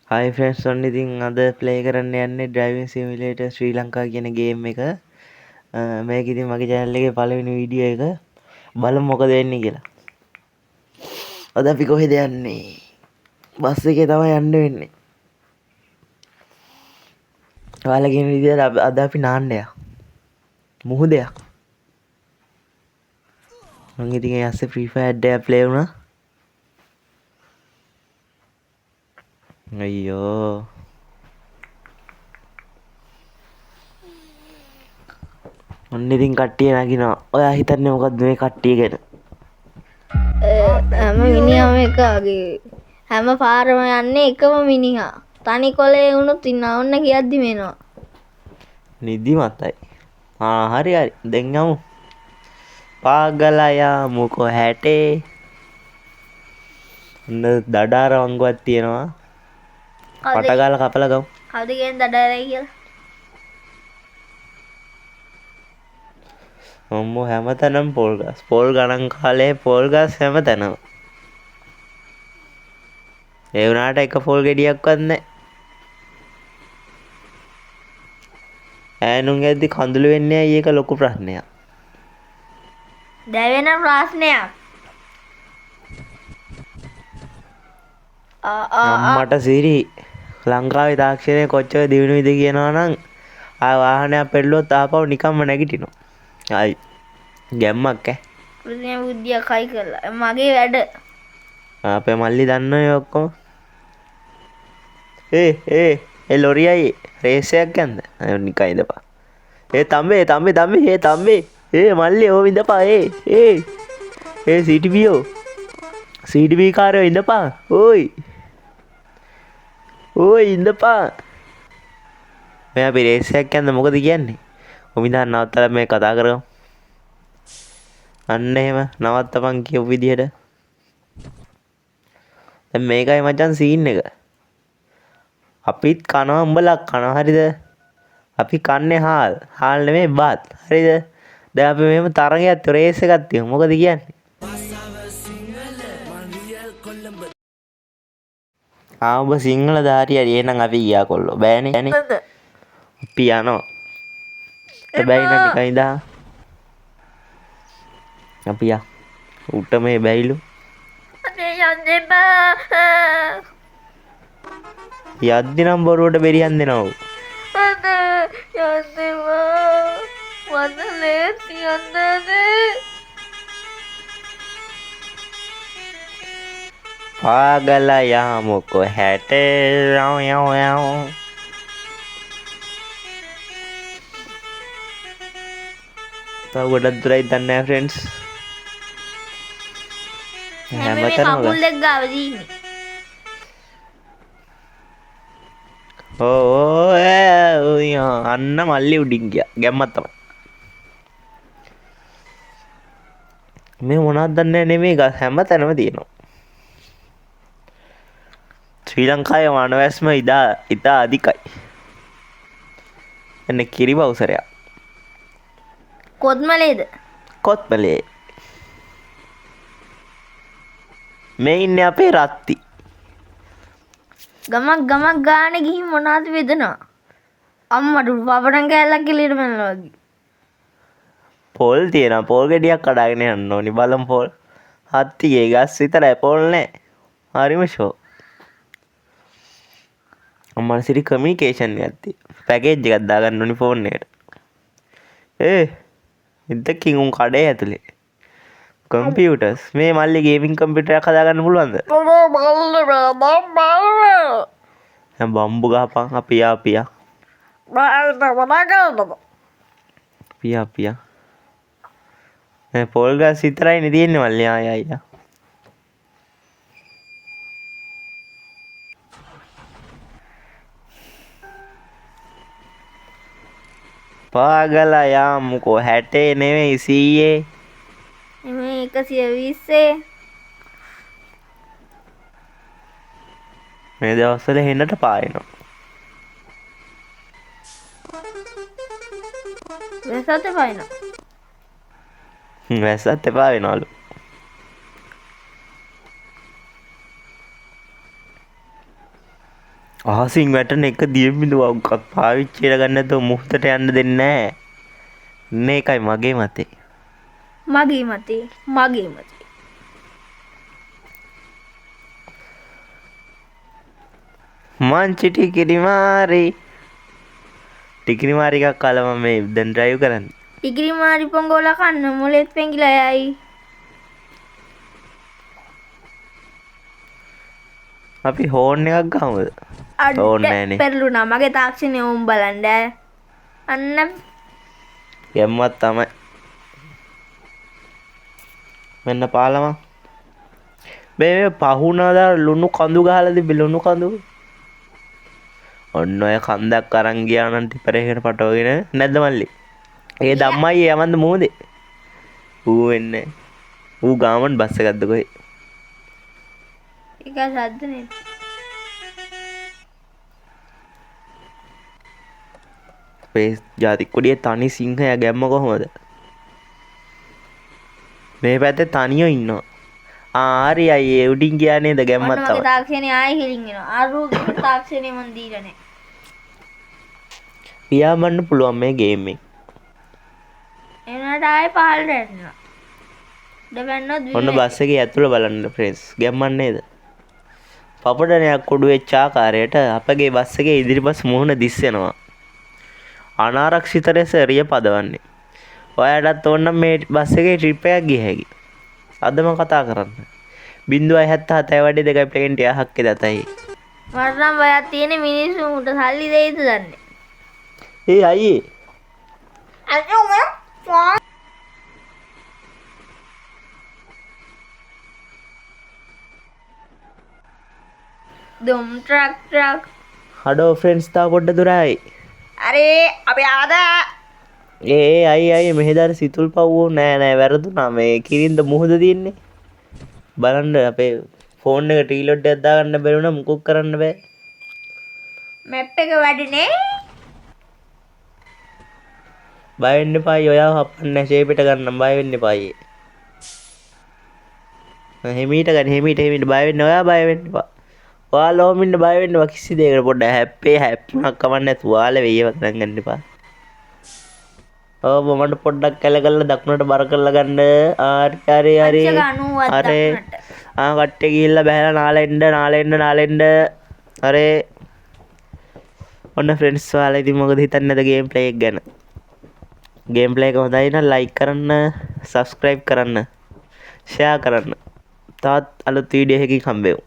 හයි friends ඔන්න ඉතින් අද ප්ලේ කරන්න යන්නේ ඩ්‍රයිවිං සිමියුලේටර් ශ්‍රී ලංකා කියන ගේම් එක. මේක ඉතින් මගේ channel එකේ පළවෙනි වීඩියෝ එක. බලමු මොකද වෙන්නේ කියලා. අද අපි කොහෙද යන්නේ? බස් එකේ තමයි යන්න වෙන්නේ. ඔයාලා කියන විදිහට අද අපි නාන්න යනවා. මුහුදයක්. මම ඉතින් ඒ ඇස්සේ ෆ්‍රී ෆයර් එකක් ප්ලේ වුණා. අයියෝ ඔන්න ඉතින් කට්ටිය නගිනවා. ඔයා හිතන්නේ මොකද්ද මේ කට්ටිය ගැන? හැම මිනිහම එකගේ හැම පාරම යන්නේ එකම මිනිහා. තනි කොලේ වුණොත් ඉන්නා ඔන්න කියද්දි මෙනවා. නිදිමතයි. හරි දැන් යමු. පාගලා යමු කොහැටේ. ඔන්න දඩාර වංගුවක් තියෙනවා. කට ගාලා කපලා ගමු. කවුද කියන්නේ දඩරයි කියලා? අම්මෝ හැමතැනම පොල් ගස්. පොල් ගණන් කාලේ පොල් ගස් හැමතැනම. ඒ වුණාට එක පොල් ගෙඩියක්වත් නැහැ. ඈනුන් ඇද්දි කඳුළු වෙන්නේ ඇයි ඒක ලොකු ප්‍රශ්නයක්. දැවෙන ප්‍රශ්නයක්. අම්මට සිරි ලංකාවේ තාක්ෂණය කොච්චර දියුණුවද කියනවා නම් ආ වාහනයක් පෙරළුවොත් ආපහු නිකම්ම නැගිටිනවා. ආයි ගැම්මක් ඈ. කෘත්‍රිම බුද්ධිය කයි කරලා මගේ වැඩ. අපේ මල්ලි දන්නවනේ ඔක්කොම. ඒ ලොරියයි රේස් එකක් යන්න. අය නිකන් ඉඳපන්. තම්බේ. මල්ලි ඕව ඉඳපන්. CTBෝ. CTB කාරයෝ ඉඳපන්. ඕයි ඉඳපන්. මේ අපි රේස් එකක් යන්න මොකද කියන්නේ? ඔමිදාන් නවත්තලා මේ කතා කරමු. අන්න එහෙම නවත්තපන් කියපු විදිහට. දැන් මේකයි මචං සීන් එක. අපිත් කනවා උඹලා කනවා හරිද? අපි කන්නේ හාල් නෙමෙයි බත් හරිද? දැන් අපි මෙහෙම තරගයක් රේස් එකක් තියමු. මොකද කියන්නේ? උඹ සිංහල ධාරිය හරි එහෙනම් අපි ගියා කොල්ලෝ. බෑනේ. අපි යනවා. බැයි නම් නිකන් ඉඳා. අපි යා. උට මේ බැයිලු. අනේ යන්න බෑ. යද්දි නම් බොරුවට බෙරියන් දෙනවා. අනේ යන්න බෑ. මට ලේසි යන්නනේ. පාගලා යමු කොහැට යව. තව ගොඩක් දුරයි දන්නේ නැහැ ෆ්‍රෙන්ඩ්ස්. හැමතැනම කකුල් දෙක ගාව දීන්නේ. අන්න මල්ලි උඩින් ගියා. ගැම්මක් තමයි. මේ මොනවද දන්නේ නෙමෙයි ගස් හැමතැනම තියෙනවා. ශ්‍රී ලංකාවේ වනවැස්ම ඉතා අධිකයි. එන්න කිරි බවුසරයක්. කොත්මලේද? කොත්මලේ. මේ ඉන්නේ අපේ රත්ති. ගමක් ගානේ ගිහින් මොනවද වෙදනවා? අම්මට පපඩම් කෑල්ලක් එළියට මැනලා වගේ. පොල් තියෙනවා. පොල් ගෙඩියක් කඩාගෙන යන්න ඕනි. බලමු පොල්. හත්තිගේ ගස් විතරයි පොල් නැහැ. හරිම ෂෝ. අම්මලා සිරි කමියුනිකේෂන් එකක් තියෙනවා. පැකේජ් එකක් දාගන්න ඕනි ෆෝන් එකට. ඉද්දකින් උන් කඩේ ඇතුලේ. කම්පියුටර්ස්. මේ මල්ලි ගේමින් කම්පියුටරයක් හදාගන්න පුළුවන්ද? බම්බු ගහපන්. අපි යා. පියා. මේ පොල් ගස් විතරයිනේ තියෙන්නේ මල්ලි. ආ. පාගලා යමු කොහැටේ නෙමෙයි සීයේ. මේ 120 මේ දවස්වල හෙන්නට පායනවා. වැසත් එපායන. වැස්සත් එපා වෙනවලු. අහසින් වැටෙන එක දියබිඳුවක් පාවිච්චි කරගන්න නැතුව මුහුදට යන්න දෙන්නේ නැහැ. මේකයි මගේ මතේ. මගේ මතේ. මංචි ටිකිරිමාරි එකක් කාලා මම මේ දැන් ඩ්‍රයිව් කරන්නේ. ටිකිරි මාරි පොංගෝලා කන්න මොලෙත් පෙඟිලා යයි. අපි හෝන් එකක් ගමුද? හෝන් නෑනේ. පෙරළුණා මගේ තාක්ෂණය උන් බලන්න. අන්න ගැම්මක් තමයි. මෙන්න පාලම. මේ පහුණාද ලුණු කඳු ගහලා තිබ්බ ලුණු කඳු. ඔන්න ඔය කන්දක් අරන් ගියා නම් ටිපරේකට පටවගෙන නැද්ද මල්ලි? ඒ ධම්මයි යවන්ද මොහොතේ? ඌ වෙන්නේ. ඌ ගාමන් බස් එකක්ද කොහෙ? ඒක සද්දනේ. මේ ජාති කුඩියේ තනි සිංහයා ගැම්ම කොහමද? මේ පැත්තේ තනියෝ ඉන්නවා. හරි අයියේ උඩින් ගියා නේද ගැම්මත් ඔන්න මගේ තමයි. තාක්ෂණය ආයෙ හිලින් එනවා. ආරුගේ තාක්ෂණය මන් දීලා නැහැ. පියාඹන්න පුළුවන් මේ ගේම් එක. එනට ආයෙ පහළට යනවා. දෙවන්නොත් ඔන්න බස් එකේ ඇතුළ බලන්න ෆ්‍රෙන්ඩ්ස් ගැම්මක් නේද? පපඩනයක් කුඩු වෙච්ච ආකාරයට අපගේ බස් එකේ ඉදිරිපස් මුහුණ දිස්සෙනවා. අනාරක්ෂිත ලෙස එරිය පදවන්නේ. ඔයාලටත් ඕන මේ බස් එකේ ට්‍රිප් එකක් ගිය හැකි. අදම කතා කරන්න. 0.77 වැඩි 2.6ක් දතයි. මට නම් බයක් තියෙන මිනිස්සුන්ට සල්ලි දෙයිද දන්නේ. ඒ අයියේ අයියෝ මම දුම් ට්‍රක් හඩෝ ෆ්‍රෙන්ඩ්ස් තා පොඩ්ඩ දුරයි. අරේ අපි ආද ඒ අයි මෙහෙදර සිතුල් පව්වෝ නෑ වැරදුනා මේ කිරින්ද මුහුද තියන්නේ. බලන්න අපේ ෆෝන් එක ටීලොඩ් එකක් දාගන්න බැරි වුණා මුකුත් කරන්න බෑ. මැප් එක වැඩිනේ. බය වෙන්න එපා ඔයාව හපන්න ෂේපෙට ගන්න බය වෙන්න එපා අයියේ. හිමීට ගන්න හිමීට බය වෙන්න ඔයා බය වෙන්න එපා. ඔයාලෝම ඉන්න බය වෙන්න එපා කිසි දෙයකට පොඩ්ඩක් හැප්පුණක් කවන්න නැතුව ඔයාලා වෙයව ගන්න එපා. ඔව් මට පොඩ්ඩක් කැල කරලා දකුණට බර කරලා ගන්න. හරි කට්ටේ ගිහිල්ලා බහැලා නාලෙන්න. හරි ඔන්න ෆ්‍රෙන්ඩ්ස් ඔයාලා ඉතින් මොකද හිතන්නේ නැද ගේම් ප්ලේ එක ගැන? ගේම් ප්ලේ එක හොඳයි නම් ලයික් කරන්න, සබ්ස්ක්‍රයිබ් කරන්න, ෂෙයා කරන්න. තවත් අලුත් වීඩියෝ එකකින් හම්බෙමු.